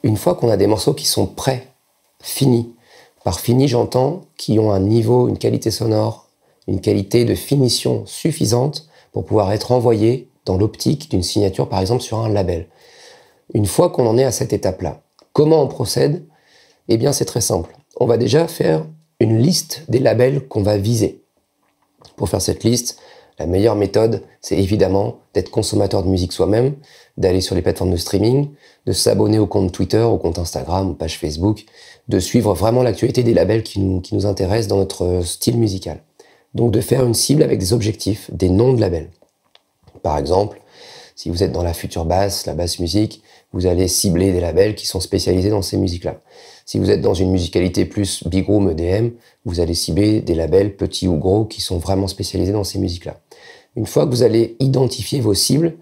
une fois qu'on a des morceaux qui sont prêts, finis, par fini j'entends qui ont un niveau, une qualité sonore, une qualité de finition suffisante pour pouvoir être envoyés dans l'optique d'une signature par exemple sur un label. Une fois qu'on en est à cette étape-là, comment on procède? Eh bien c'est très simple. On va déjà faire une liste des labels qu'on va viser. Pour faire cette liste, la meilleure méthode, c'est évidemment d'être consommateur de musique soi-même, d'aller sur les plateformes de streaming, de s'abonner au compte Twitter, au compte Instagram, aux pages Facebook, de suivre vraiment l'actualité des labels qui nous intéressent dans notre style musical. Donc de faire une cible avec des objectifs, des noms de labels. Par exemple, si vous êtes dans la future basse, la basse musique, vous allez cibler des labels qui sont spécialisés dans ces musiques-là. Si vous êtes dans une musicalité plus big room, EDM, vous allez cibler des labels petits ou gros qui sont vraiment spécialisés dans ces musiques-là. Une fois que vous allez identifier vos cibles,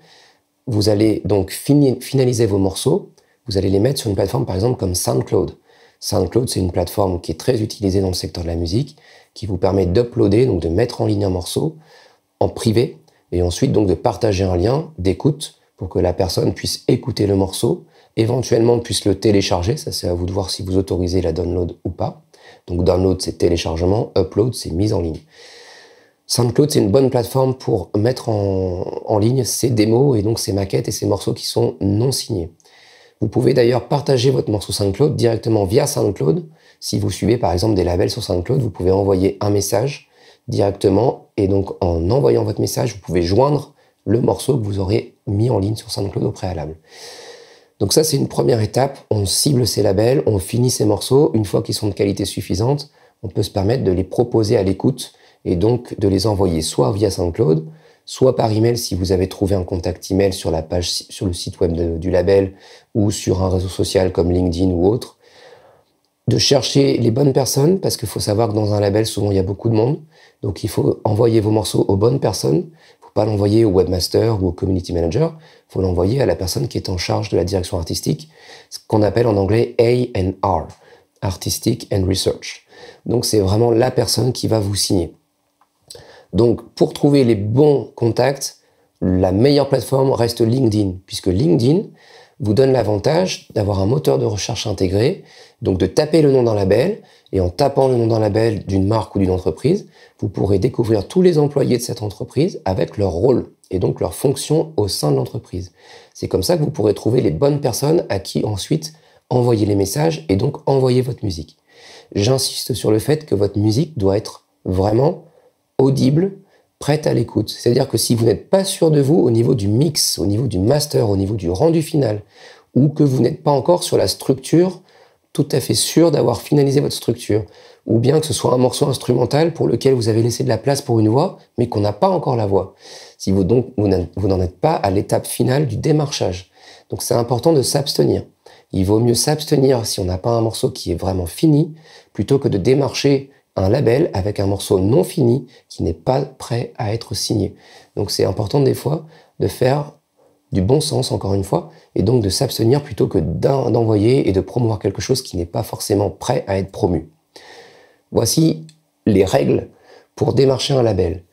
vous allez donc finaliser vos morceaux, vous allez les mettre sur une plateforme par exemple comme SoundCloud. SoundCloud, c'est une plateforme qui est très utilisée dans le secteur de la musique, qui vous permet d'uploader, donc de mettre en ligne un morceau en privé, et ensuite donc de partager un lien d'écoute pour que la personne puisse écouter le morceau, éventuellement puisse le télécharger, ça c'est à vous de voir si vous autorisez la download ou pas. Donc download c'est téléchargement, upload c'est mise en ligne. SoundCloud c'est une bonne plateforme pour mettre en ligne ces démos et donc ces maquettes et ces morceaux qui sont non signés. Vous pouvez d'ailleurs partager votre morceau SoundCloud directement via SoundCloud. Si vous suivez par exemple des labels sur SoundCloud, vous pouvez envoyer un message directement et donc en envoyant votre message, vous pouvez joindre le morceau que vous aurez mis en ligne sur SoundCloud au préalable. Donc ça, c'est une première étape. On cible ces labels, on finit ces morceaux. Une fois qu'ils sont de qualité suffisante, on peut se permettre de les proposer à l'écoute et donc de les envoyer soit via SoundCloud, soit par email si vous avez trouvé un contact email sur la page, sur le site web du label ou sur un réseau social comme LinkedIn ou autre. De chercher les bonnes personnes, parce qu'il faut savoir que dans un label, souvent, il y a beaucoup de monde. Donc, il faut envoyer vos morceaux aux bonnes personnes. Il ne faut pas l'envoyer au webmaster ou au community manager. Il faut l'envoyer à la personne qui est en charge de la direction artistique, ce qu'on appelle en anglais A&R, Artistic and Research. Donc, c'est vraiment la personne qui va vous signer. Donc, pour trouver les bons contacts, la meilleure plateforme reste LinkedIn, puisque LinkedIn vous donne l'avantage d'avoir un moteur de recherche intégré, donc de taper le nom d'un label, et en tapant le nom d'un label d'une marque ou d'une entreprise, vous pourrez découvrir tous les employés de cette entreprise avec leur rôle et donc leur fonction au sein de l'entreprise. C'est comme ça que vous pourrez trouver les bonnes personnes à qui ensuite envoyer les messages et donc envoyer votre musique. J'insiste sur le fait que votre musique doit être vraiment audible, prête à l'écoute. C'est-à-dire que si vous n'êtes pas sûr de vous au niveau du mix, au niveau du master, au niveau du rendu final, ou que vous n'êtes pas encore sur la structure, tout à fait sûr d'avoir finalisé votre structure, ou bien que ce soit un morceau instrumental pour lequel vous avez laissé de la place pour une voix, mais qu'on n'a pas encore la voix. Si vous n'en êtes pas à l'étape finale du démarchage. Donc c'est important de s'abstenir. Il vaut mieux s'abstenir si on n'a pas un morceau qui est vraiment fini, plutôt que de démarcher un label avec un morceau non fini qui n'est pas prêt à être signé. Donc c'est important des fois de faire du bon sens, encore une fois, et donc de s'abstenir plutôt que d'envoyer et de promouvoir quelque chose qui n'est pas forcément prêt à être promu. Voici les règles pour démarcher un label.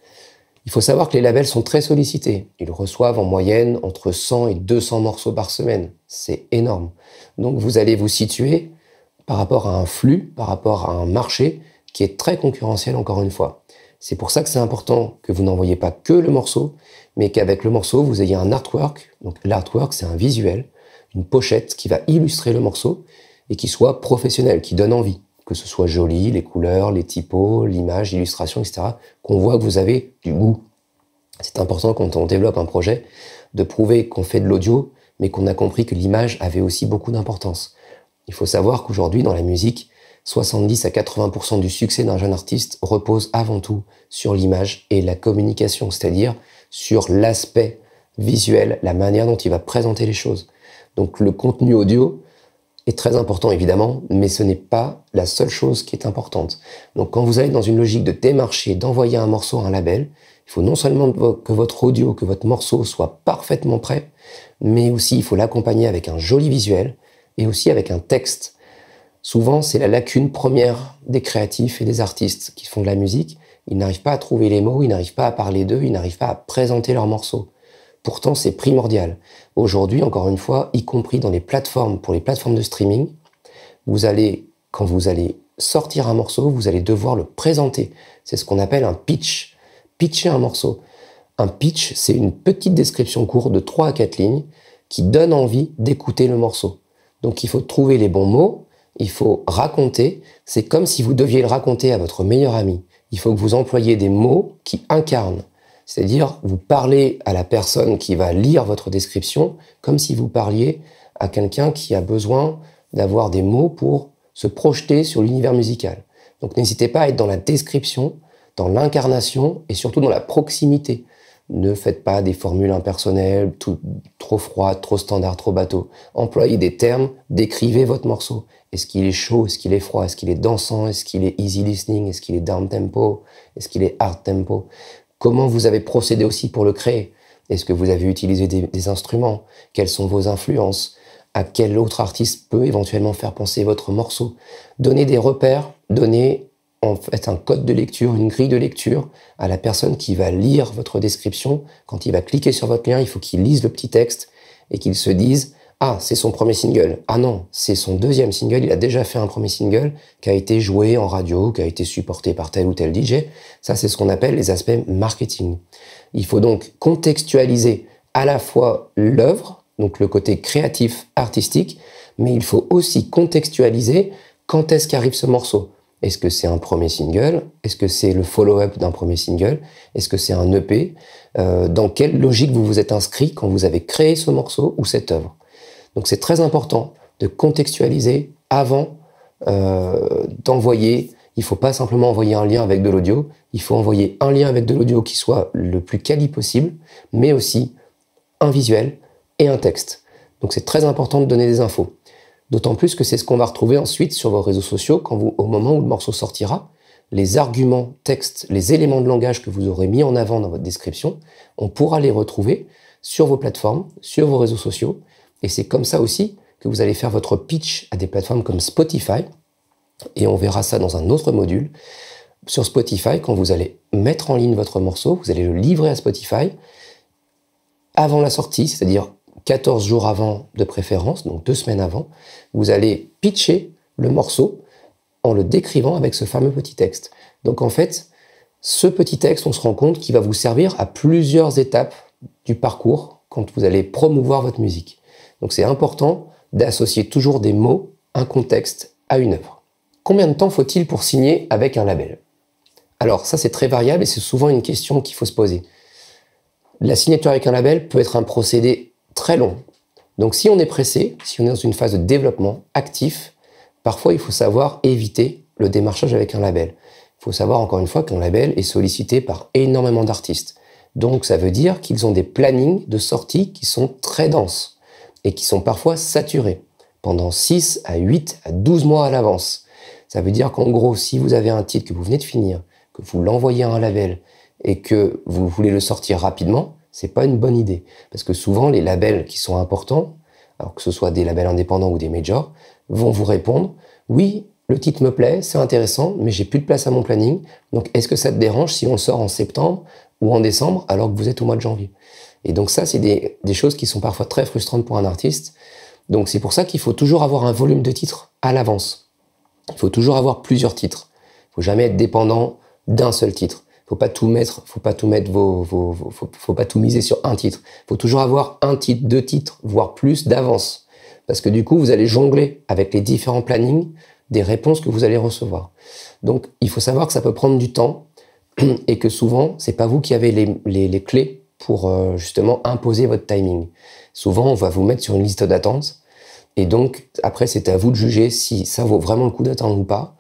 Il faut savoir que les labels sont très sollicités. Ils reçoivent en moyenne entre 100 et 200 morceaux par semaine. C'est énorme. Donc vous allez vous situer par rapport à un flux, par rapport à un marché qui est très concurrentiel encore une fois. C'est pour ça que c'est important que vous n'envoyez pas que le morceau, mais qu'avec le morceau, vous ayez un artwork. Donc l'artwork, c'est un visuel, une pochette qui va illustrer le morceau et qui soit professionnel, qui donne envie. Que ce soit joli, les couleurs, les typos, l'image, l'illustration, etc. Qu'on voit que vous avez du goût. C'est important quand on développe un projet de prouver qu'on fait de l'audio, mais qu'on a compris que l'image avait aussi beaucoup d'importance. Il faut savoir qu'aujourd'hui, dans la musique, 70 à 80% du succès d'un jeune artiste repose avant tout sur l'image et la communication, c'est-à-dire sur l'aspect visuel, la manière dont il va présenter les choses. Donc le contenu audio est très important évidemment, mais ce n'est pas la seule chose qui est importante. Donc quand vous allez dans une logique de démarcher, d'envoyer un morceau à un label, il faut non seulement que votre audio, que votre morceau soit parfaitement prêt, mais aussi il faut l'accompagner avec un joli visuel et aussi avec un texte. Souvent, c'est la lacune première des créatifs et des artistes qui font de la musique. Ils n'arrivent pas à trouver les mots, ils n'arrivent pas à parler d'eux, ils n'arrivent pas à présenter leurs morceaux. Pourtant, c'est primordial. Aujourd'hui, encore une fois, y compris dans les plateformes, pour les plateformes de streaming, quand vous allez sortir un morceau, vous allez devoir le présenter. C'est ce qu'on appelle un pitch. Pitcher un morceau. Un pitch, c'est une petite description courte de 3 à 4 lignes qui donne envie d'écouter le morceau. Donc il faut trouver les bons mots, il faut raconter. C'est comme si vous deviez le raconter à votre meilleur ami. Il faut que vous employiez des mots qui incarnent. C'est-à-dire, vous parlez à la personne qui va lire votre description comme si vous parliez à quelqu'un qui a besoin d'avoir des mots pour se projeter sur l'univers musical. Donc n'hésitez pas à être dans la description, dans l'incarnation et surtout dans la proximité. Ne faites pas des formules impersonnelles, trop froides, trop standards, trop bateaux. Employez des termes, décrivez votre morceau. Est-ce qu'il est chaud? Est-ce qu'il est froid? Est-ce qu'il est dansant? Est-ce qu'il est easy listening? Est-ce qu'il est down tempo? Est-ce qu'il est hard tempo? Comment vous avez procédé aussi pour le créer? Est-ce que vous avez utilisé des instruments? Quelles sont vos influences? À quel autre artiste peut éventuellement faire penser votre morceau? Donnez des repères, donnez en fait un code de lecture, une grille de lecture à la personne qui va lire votre description. Quand il va cliquer sur votre lien, il faut qu'il lise le petit texte et qu'il se dise « Ah, c'est son premier single. Ah non, c'est son deuxième single. Il a déjà fait un premier single qui a été joué en radio, qui a été supporté par tel ou tel DJ. » Ça, c'est ce qu'on appelle les aspects marketing. Il faut donc contextualiser à la fois l'œuvre, donc le côté créatif, artistique, mais il faut aussi contextualiser quand est-ce qu'arrive ce morceau. Est-ce que c'est un premier single? Est-ce que c'est le follow-up d'un premier single? Est-ce que c'est un EP? Dans quelle logique vous vous êtes inscrit quand vous avez créé ce morceau ou cette œuvre? Donc c'est très important de contextualiser avant d'envoyer. Il ne faut pas simplement envoyer un lien avec de l'audio, il faut envoyer un lien avec de l'audio qui soit le plus quali possible, mais aussi un visuel et un texte. Donc c'est très important de donner des infos. D'autant plus que c'est ce qu'on va retrouver ensuite sur vos réseaux sociaux au moment où le morceau sortira. Les arguments, textes, les éléments de langage que vous aurez mis en avant dans votre description, on pourra les retrouver sur vos plateformes, sur vos réseaux sociaux. Et c'est comme ça aussi que vous allez faire votre pitch à des plateformes comme Spotify. Et on verra ça dans un autre module. Sur Spotify, quand vous allez mettre en ligne votre morceau, vous allez le livrer à Spotify avant la sortie, c'est-à-dire 14 jours avant de préférence, donc 2 semaines avant, vous allez pitcher le morceau en le décrivant avec ce fameux petit texte. Donc en fait, ce petit texte, on se rend compte qu'il va vous servir à plusieurs étapes du parcours quand vous allez promouvoir votre musique. Donc c'est important d'associer toujours des mots, un contexte à une œuvre. Combien de temps faut-il pour signer avec un label? Alors ça c'est très variable et c'est souvent une question qu'il faut se poser. La signature avec un label peut être un procédé très long. Donc si on est pressé, si on est dans une phase de développement actif, parfois il faut savoir éviter le démarchage avec un label. Il faut savoir encore une fois qu'un label est sollicité par énormément d'artistes. Donc ça veut dire qu'ils ont des plannings de sortie qui sont très denses et qui sont parfois saturés pendant 6 à 8 à 12 mois à l'avance. Ça veut dire qu'en gros, si vous avez un titre que vous venez de finir, que vous l'envoyez à un label et que vous voulez le sortir rapidement, c'est pas une bonne idée. Parce que souvent, les labels qui sont importants, alors que ce soit des labels indépendants ou des majors, vont vous répondre « Oui, le titre me plaît, c'est intéressant, mais j'ai plus de place à mon planning. Donc, est-ce que ça te dérange si on le sort en septembre ou en décembre alors que vous êtes au mois de janvier ?» Et donc ça, c'est des choses qui sont parfois très frustrantes pour un artiste. Donc c'est pour ça qu'il faut toujours avoir un volume de titres à l'avance. Il faut toujours avoir plusieurs titres. Il ne faut jamais être dépendant d'un seul titre. Faut pas tout mettre, faut pas tout miser sur un titre. Faut toujours avoir un titre, 2 titres, voire plus d'avance. Parce que du coup, vous allez jongler avec les différents plannings des réponses que vous allez recevoir. Donc, il faut savoir que ça peut prendre du temps et que souvent, c'est pas vous qui avez les clés pour justement imposer votre timing. Souvent, on va vous mettre sur une liste d'attente et donc, après, c'est à vous de juger si ça vaut vraiment le coup d'attendre ou pas.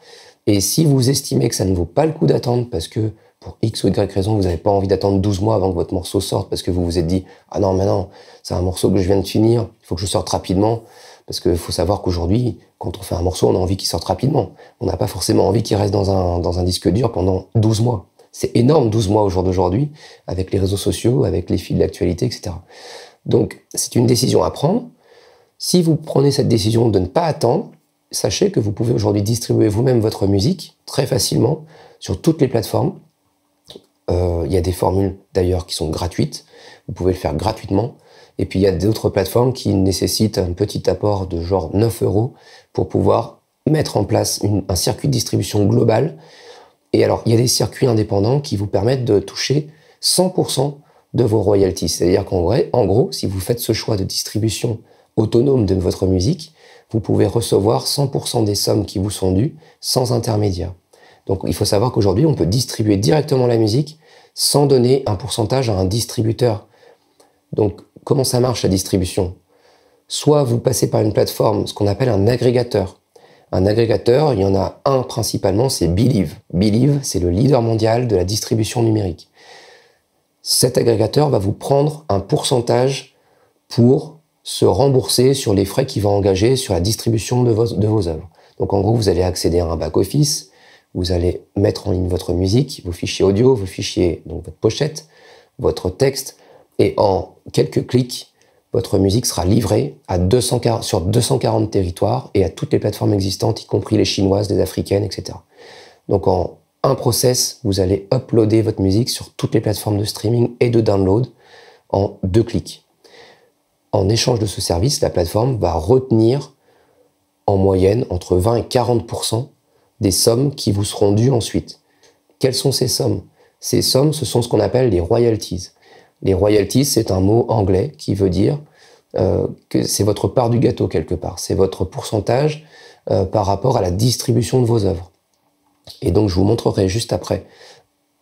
Et si vous estimez que ça ne vaut pas le coup d'attendre parce que pour X ou Y raison, vous n'avez pas envie d'attendre 12 mois avant que votre morceau sorte parce que vous vous êtes dit « Ah non, mais non, c'est un morceau que je viens de finir, il faut que je sorte rapidement. » Parce qu'il faut savoir qu'aujourd'hui, quand on fait un morceau, on a envie qu'il sorte rapidement. On n'a pas forcément envie qu'il reste dans un disque dur pendant 12 mois. C'est énorme, 12 mois au jour d'aujourd'hui, avec les réseaux sociaux, avec les fils d'actualité, etc. Donc, c'est une décision à prendre. Si vous prenez cette décision de ne pas attendre, sachez que vous pouvez aujourd'hui distribuer vous-même votre musique très facilement sur toutes les plateformes. Il y a des formules d'ailleurs qui sont gratuites. Vous pouvez le faire gratuitement. Et puis il y a d'autres plateformes qui nécessitent un petit apport de genre 9 € pour pouvoir mettre en place un circuit de distribution global. Et alors, il y a des circuits indépendants qui vous permettent de toucher 100% de vos royalties. C'est-à-dire qu'en gros, si vous faites ce choix de distribution autonome de votre musique, vous pouvez recevoir 100% des sommes qui vous sont dues sans intermédiaire. Donc il faut savoir qu'aujourd'hui, on peut distribuer directement la musique sans donner un pourcentage à un distributeur. Donc comment ça marche la distribution? Soit vous passez par une plateforme, ce qu'on appelle un agrégateur. Un agrégateur, il y en a un principalement, c'est Believe. Believe, c'est le leader mondial de la distribution numérique. Cet agrégateur va vous prendre un pourcentage pour se rembourser sur les frais qu'il va engager sur la distribution de vos œuvres. Donc en gros, vous allez accéder à un back-office, vous allez mettre en ligne votre musique, vos fichiers audio, vos fichiers, donc votre pochette, votre texte, et en quelques clics, votre musique sera livrée sur 240 territoires et à toutes les plateformes existantes, y compris les chinoises, les africaines, etc. Donc en un process, vous allez uploader votre musique sur toutes les plateformes de streaming et de download en 2 clics. En échange de ce service, la plateforme va retenir en moyenne entre 20 et 40% des sommes qui vous seront dues ensuite. Quelles sont ces sommes? Ces sommes, ce sont ce qu'on appelle les royalties. Les royalties, c'est un mot anglais qui veut dire que c'est votre part du gâteau quelque part. C'est votre pourcentage par rapport à la distribution de vos œuvres. Et donc, je vous montrerai juste après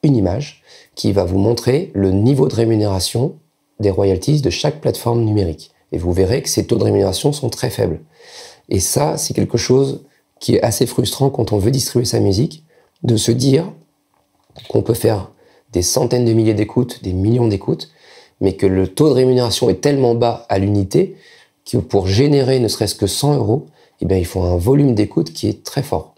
une image qui va vous montrer le niveau de rémunération des royalties de chaque plateforme numérique. Et vous verrez que ces taux de rémunération sont très faibles. Et ça, c'est quelque chose qui est assez frustrant quand on veut distribuer sa musique, de se dire qu'on peut faire des centaines de milliers d'écoutes, des millions d'écoutes, mais que le taux de rémunération est tellement bas à l'unité que pour générer ne serait-ce que 100 €, eh bien, il faut un volume d'écoute qui est très fort.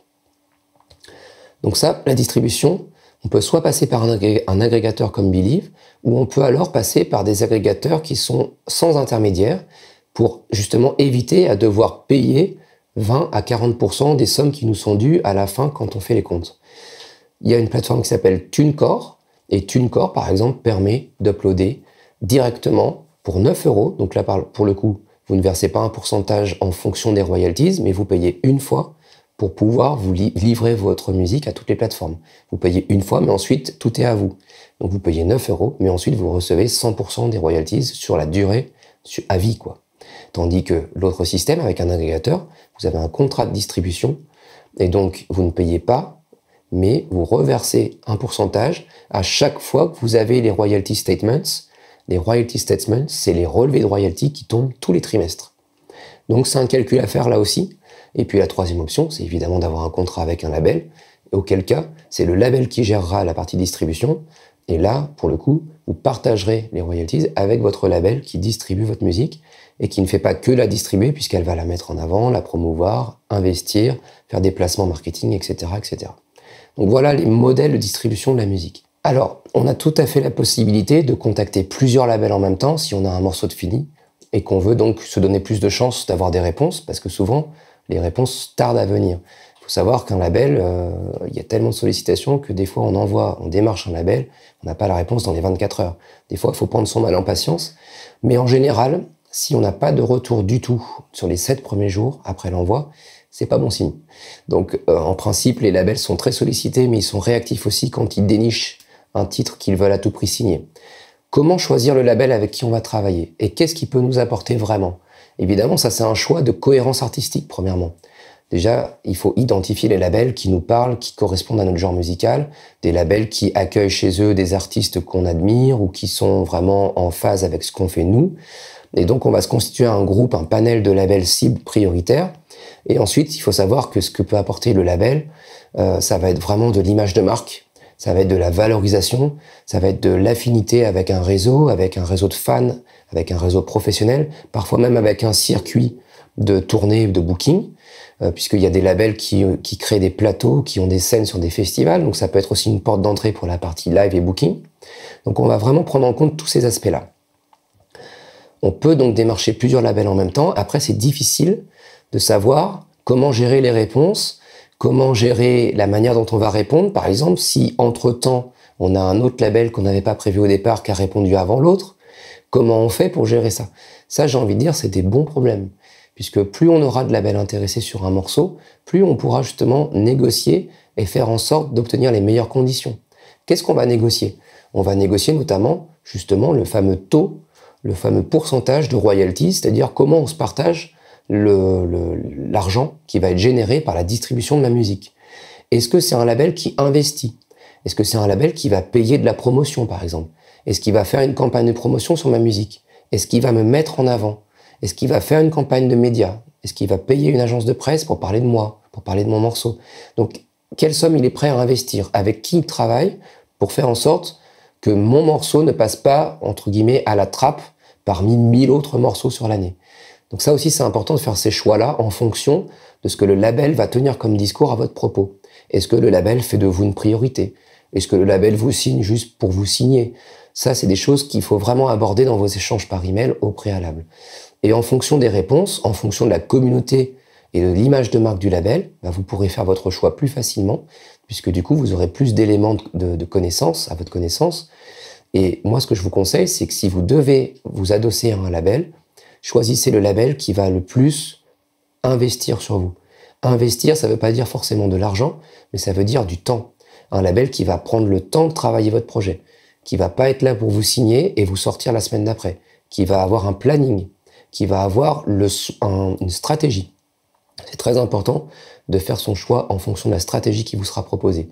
Donc ça, la distribution, on peut soit passer par un agrégateur comme Believe, ou on peut alors passer par des agrégateurs qui sont sans intermédiaire pour justement éviter à devoir payer 20 à 40% des sommes qui nous sont dues à la fin quand on fait les comptes. Il y a une plateforme qui s'appelle TuneCore, et TuneCore, par exemple, permet d'uploader directement pour 9 €. Donc là, pour le coup, vous ne versez pas un pourcentage en fonction des royalties, mais vous payez une fois pour pouvoir vous livrer votre musique à toutes les plateformes. Vous payez une fois, mais ensuite, tout est à vous. Donc vous payez 9 €, mais ensuite, vous recevez 100% des royalties sur la durée, à vie, quoi. Tandis que l'autre système, avec un agrégateur, vous avez un contrat de distribution, et donc vous ne payez pas, mais vous reversez un pourcentage à chaque fois que vous avez les royalty statements. Les royalty statements, c'est les relevés de royalties qui tombent tous les trimestres. Donc c'est un calcul à faire là aussi. Et puis la troisième option, c'est évidemment d'avoir un contrat avec un label, auquel cas, c'est le label qui gérera la partie distribution. Et là, pour le coup, vous partagerez les royalties avec votre label qui distribue votre musique et qui ne fait pas que la distribuer puisqu'elle va la mettre en avant, la promouvoir, investir, faire des placements marketing, etc., etc. Donc voilà les modèles de distribution de la musique. Alors, on a tout à fait la possibilité de contacter plusieurs labels en même temps si on a un morceau de fini et qu'on veut donc se donner plus de chances d'avoir des réponses parce que souvent, les réponses tardent à venir. Il faut savoir qu'un label, il y a tellement de sollicitations que des fois on démarche un label, on n'a pas la réponse dans les 24 heures. Des fois, il faut prendre son mal en patience. Mais en général, si on n'a pas de retour du tout sur les 7 premiers jours après l'envoi, c'est pas bon signe. Donc, en principe, les labels sont très sollicités, mais ils sont réactifs aussi quand ils dénichent un titre qu'ils veulent à tout prix signer. Comment choisir le label avec qui on va travailler? Et qu'est-ce qui peut nous apporter vraiment? Évidemment, ça c'est un choix de cohérence artistique, premièrement. Déjà, il faut identifier les labels qui nous parlent, qui correspondent à notre genre musical, des labels qui accueillent chez eux des artistes qu'on admire ou qui sont vraiment en phase avec ce qu'on fait nous. Et donc, on va se constituer un groupe, un panel de labels cibles prioritaires. Et ensuite, il faut savoir que ce que peut apporter le label, ça va être vraiment de l'image de marque, ça va être de la valorisation, ça va être de l'affinité avec un réseau de fans, avec un réseau professionnel, parfois même avec un circuit de tournée, de booking, puisqu'il y a des labels qui créent des plateaux, qui ont des scènes sur des festivals, donc ça peut être aussi une porte d'entrée pour la partie live et booking. Donc on va vraiment prendre en compte tous ces aspects-là. On peut donc démarcher plusieurs labels en même temps. Après, c'est difficile de savoir comment gérer les réponses, comment gérer la manière dont on va répondre. Par exemple, si entre-temps, on a un autre label qu'on n'avait pas prévu au départ qui a répondu avant l'autre, Comment on fait pour gérer ça? Ça, j'ai envie de dire, c'est des bons problèmes. Puisque plus on aura de labels intéressés sur un morceau, plus on pourra justement négocier et faire en sorte d'obtenir les meilleures conditions. Qu'est-ce qu'on va négocier? On va négocier notamment, justement, le fameux taux, le fameux pourcentage de royalties, c'est-à-dire comment on se partage l'argent qui va être généré par la distribution de ma musique. Est-ce que c'est un label qui investit? Est-ce que c'est un label qui va payer de la promotion, par exemple? Est-ce qu'il va faire une campagne de promotion sur ma musique? Est-ce qu'il va me mettre en avant? Est-ce qu'il va faire une campagne de médias? Est-ce qu'il va payer une agence de presse pour parler de moi, pour parler de mon morceau? Donc, quelle somme il est prêt à investir? Avec qui il travaille pour faire en sorte que mon morceau ne passe pas, entre guillemets, à la trappe parmi 1000 autres morceaux sur l'année? Donc ça aussi, c'est important de faire ces choix-là en fonction de ce que le label va tenir comme discours à votre propos. Est-ce que le label fait de vous une priorité? Est-ce que le label vous signe juste pour vous signer? Ça, c'est des choses qu'il faut vraiment aborder dans vos échanges par email au préalable. Et en fonction des réponses, en fonction de la communauté et de l'image de marque du label, vous pourrez faire votre choix plus facilement, puisque du coup, vous aurez plus d'éléments de connaissances à votre connaissance. Et moi, ce que je vous conseille, c'est que si vous devez vous adosser à un label, choisissez le label qui va le plus investir sur vous. Investir, ça ne veut pas dire forcément de l'argent, mais ça veut dire du temps. Un label qui va prendre le temps de travailler votre projet, qui va pas être là pour vous signer et vous sortir la semaine d'après, qui va avoir un planning, qui va avoir une stratégie. C'est très important de faire son choix en fonction de la stratégie qui vous sera proposée.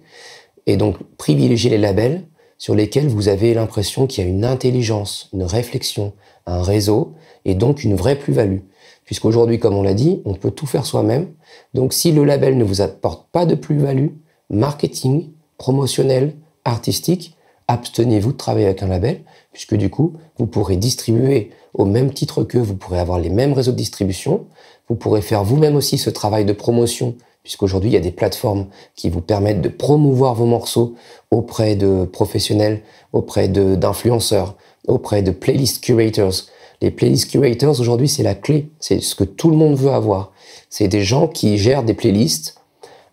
Et donc, privilégiez les labels sur lesquels vous avez l'impression qu'il y a une intelligence, une réflexion, un réseau, et donc une vraie plus-value. Puisqu'aujourd'hui, comme on l'a dit, on peut tout faire soi-même. Donc, si le label ne vous apporte pas de plus-value, marketing, promotionnel, artistique, abstenez-vous de travailler avec un label, puisque du coup, vous pourrez distribuer au même titre qu'eux, vous pourrez avoir les mêmes réseaux de distribution, vous pourrez faire vous-même aussi ce travail de promotion, puisqu'aujourd'hui, il y a des plateformes qui vous permettent de promouvoir vos morceaux auprès de professionnels, auprès d'influenceurs, auprès de playlist curators. Les playlist curators, aujourd'hui, c'est la clé. C'est ce que tout le monde veut avoir. C'est des gens qui gèrent des playlists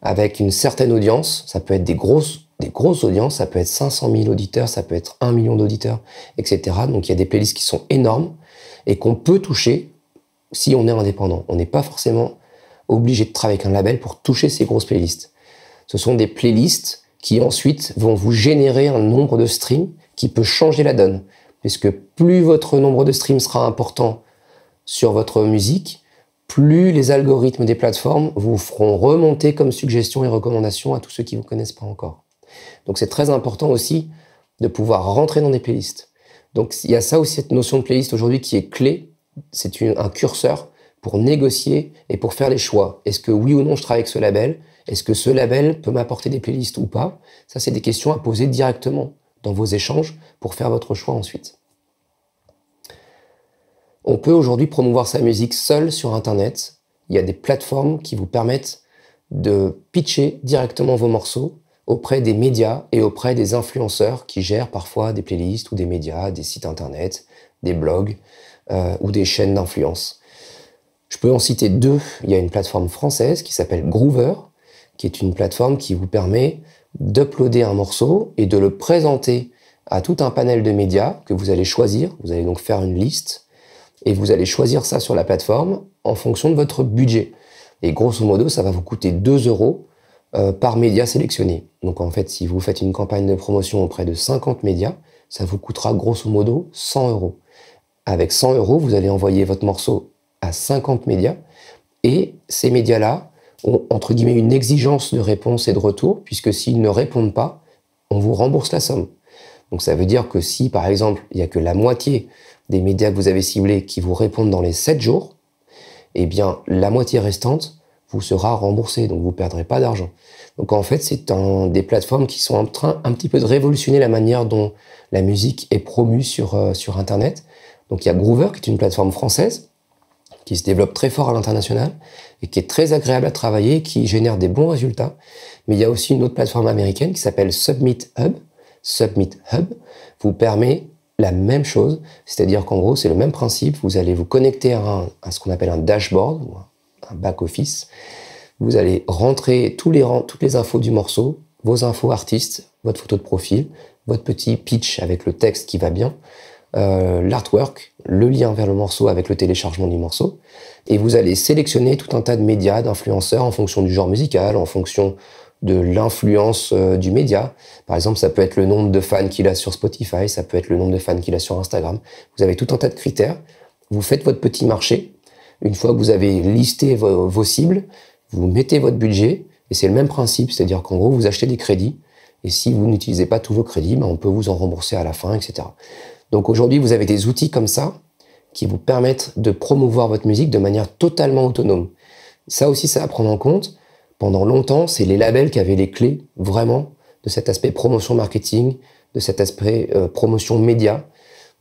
avec une certaine audience. Ça peut être des grosses audiences, ça peut être 500 000 auditeurs, ça peut être 1 million d'auditeurs, etc. Donc, il y a des playlists qui sont énormes et qu'on peut toucher si on est indépendant. On n'est pas forcément obligé de travailler avec un label pour toucher ces grosses playlists. Ce sont des playlists qui ensuite vont vous générer un nombre de streams qui peut changer la donne. Puisque plus votre nombre de streams sera important sur votre musique, plus les algorithmes des plateformes vous feront remonter comme suggestions et recommandations à tous ceux qui ne vous connaissent pas encore. Donc c'est très important aussi de pouvoir rentrer dans des playlists. Donc il y a ça aussi, cette notion de playlist aujourd'hui qui est clé. C'est un curseur pour négocier et pour faire les choix. Est-ce que oui ou non je travaille avec ce label? Est-ce que ce label peut m'apporter des playlists ou pas? Ça, c'est des questions à poser directement dans vos échanges pour faire votre choix ensuite. On peut aujourd'hui promouvoir sa musique seul sur Internet. Il y a des plateformes qui vous permettent de pitcher directement vos morceaux auprès des médias et auprès des influenceurs qui gèrent parfois des playlists ou des médias, des sites Internet, des blogs ou des chaînes d'influence. Je peux en citer deux. Il y a une plateforme française qui s'appelle Groover, qui est une plateforme qui vous permet d'uploader un morceau et de le présenter à tout un panel de médias que vous allez choisir. Vous allez donc faire une liste et vous allez choisir ça sur la plateforme en fonction de votre budget. Et grosso modo, ça va vous coûter 2 € par média sélectionné. Donc en fait, si vous faites une campagne de promotion auprès de 50 médias, ça vous coûtera grosso modo 100 €. Avec 100 €, vous allez envoyer votre morceau à 50 médias et ces médias-là ont, entre guillemets, une exigence de réponse et de retour, puisque s'ils ne répondent pas, on vous rembourse la somme. Donc ça veut dire que si, par exemple, il n'y a que la moitié des médias que vous avez ciblés qui vous répondent dans les 7 jours, eh bien, la moitié restante vous sera remboursée, donc vous ne perdrez pas d'argent. Donc en fait, c'est des plateformes qui sont en train un petit peu de révolutionner la manière dont la musique est promue sur Internet. Donc il y a Groover, qui est une plateforme française, qui se développe très fort à l'international et qui est très agréable à travailler, qui génère des bons résultats. Mais il y a aussi une autre plateforme américaine qui s'appelle Submit Hub. Submit Hub vous permet la même chose, c'est-à-dire qu'en gros, c'est le même principe. Vous allez vous connecter à ce qu'on appelle un dashboard, ou un back-office. Vous allez rentrer toutes les infos du morceau, vos infos artistes, votre photo de profil, votre petit pitch avec le texte qui va bien, l'artwork, le lien vers le morceau avec le téléchargement du morceau, et vous allez sélectionner tout un tas de médias, d'influenceurs en fonction du genre musical, en fonction de l'influence du média. Par exemple, ça peut être le nombre de fans qu'il a sur Spotify, ça peut être le nombre de fans qu'il a sur Instagram. Vous avez tout un tas de critères. Vous faites votre petit marché. Une fois que vous avez listé vos cibles, vous mettez votre budget, et c'est le même principe, c'est-à-dire qu'en gros, vous achetez des crédits, et si vous n'utilisez pas tous vos crédits, on peut vous en rembourser à la fin, etc. Donc aujourd'hui, vous avez des outils comme ça qui vous permettent de promouvoir votre musique de manière totalement autonome. Ça aussi, ça à prendre en compte. Pendant longtemps, c'est les labels qui avaient les clés, vraiment, de cet aspect promotion marketing, de cet aspect promotion média.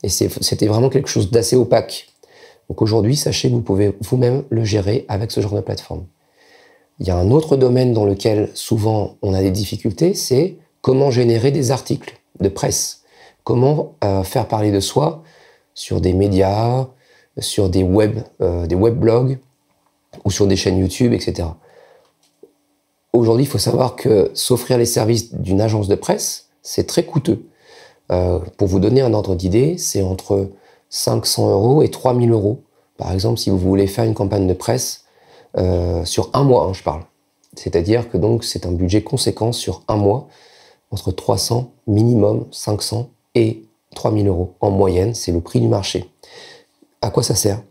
Et c'était vraiment quelque chose d'assez opaque. Donc aujourd'hui, sachez que vous pouvez vous-même le gérer avec ce genre de plateforme. Il y a un autre domaine dans lequel souvent on a des difficultés, c'est comment générer des articles de presse. Comment faire parler de soi sur des médias, sur des webblogs ou sur des chaînes YouTube, etc. Aujourd'hui, il faut savoir que s'offrir les services d'une agence de presse, c'est très coûteux. Pour vous donner un ordre d'idée, c'est entre 500 € et 3000 €. Par exemple, si vous voulez faire une campagne de presse sur un mois, je parle. C'est-à-dire que donc c'est un budget conséquent sur un mois, entre 300 minimum, 500 et 3000 € en moyenne, c'est le prix du marché. À quoi ça sert?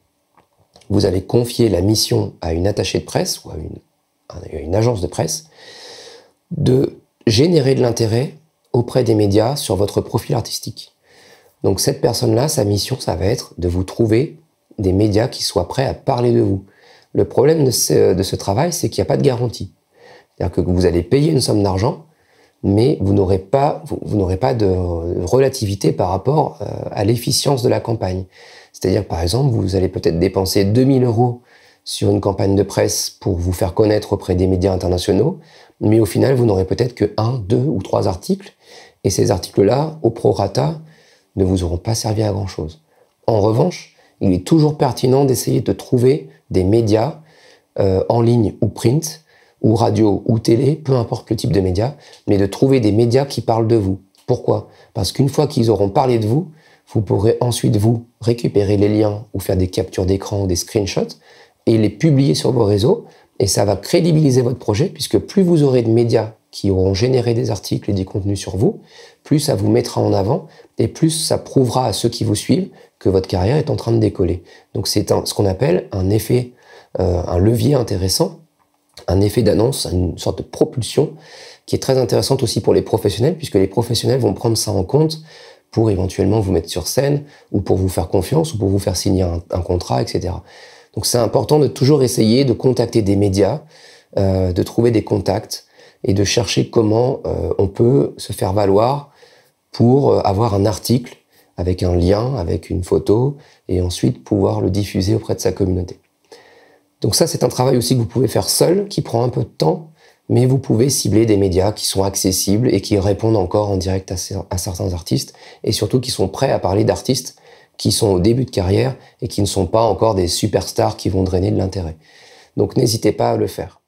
Vous allez confier la mission à une attachée de presse ou à une agence de presse de générer de l'intérêt auprès des médias sur votre profil artistique. Donc cette personne-là, sa mission, ça va être de vous trouver des médias qui soient prêts à parler de vous. Le problème de ce travail, c'est qu'il n'y a pas de garantie. C'est-à-dire que vous allez payer une somme d'argent, mais vous n'aurez pas de relativité par rapport à l'efficience de la campagne. C'est-à-dire, par exemple, vous allez peut-être dépenser 2000 € sur une campagne de presse pour vous faire connaître auprès des médias internationaux, mais au final, vous n'aurez peut-être que 1, 2 ou 3 articles, et ces articles-là, au prorata, ne vous auront pas servi à grand-chose. En revanche, il est toujours pertinent d'essayer de trouver des médias en ligne ou print, ou radio ou télé, peu importe le type de média, mais de trouver des médias qui parlent de vous. Pourquoi? Parce qu'une fois qu'ils auront parlé de vous, vous pourrez ensuite vous récupérer les liens ou faire des captures d'écran ou des screenshots et les publier sur vos réseaux, et ça va crédibiliser votre projet, puisque plus vous aurez de médias qui auront généré des articles et des contenus sur vous, plus ça vous mettra en avant et plus ça prouvera à ceux qui vous suivent que votre carrière est en train de décoller. Donc c'est ce qu'on appelle un effet, un levier intéressant, un effet d'annonce, une sorte de propulsion qui est très intéressante aussi pour les professionnels, puisque les professionnels vont prendre ça en compte pour éventuellement vous mettre sur scène ou pour vous faire confiance ou pour vous faire signer un contrat, etc. Donc c'est important de toujours essayer de contacter des médias, de trouver des contacts et de chercher comment on peut se faire valoir pour avoir un article avec un lien, avec une photo, et ensuite pouvoir le diffuser auprès de sa communauté. Donc ça, c'est un travail aussi que vous pouvez faire seul, qui prend un peu de temps, mais vous pouvez cibler des médias qui sont accessibles et qui répondent encore en direct à certains artistes, et surtout qui sont prêts à parler d'artistes qui sont au début de carrière et qui ne sont pas encore des superstars qui vont drainer de l'intérêt. Donc n'hésitez pas à le faire.